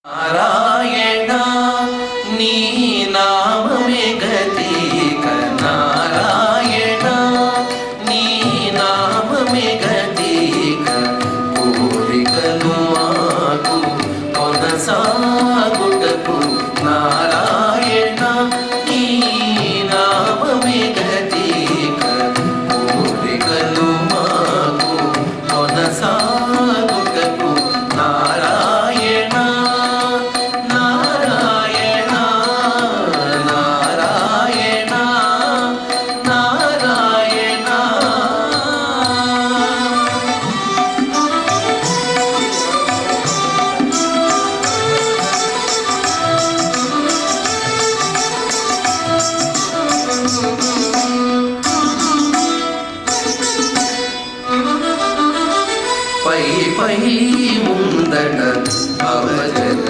నారాయణ నీ నామమే గతిక నారాయణ నీ నామమే గతిక కోరికలు మాకు కొనసాగుటకు నారాయణ నీ నామమే గతిక కోరికలు మాకు కొనసాగుటకు నారాయణ నారాయణ నారాయణ నారాయణ పై పై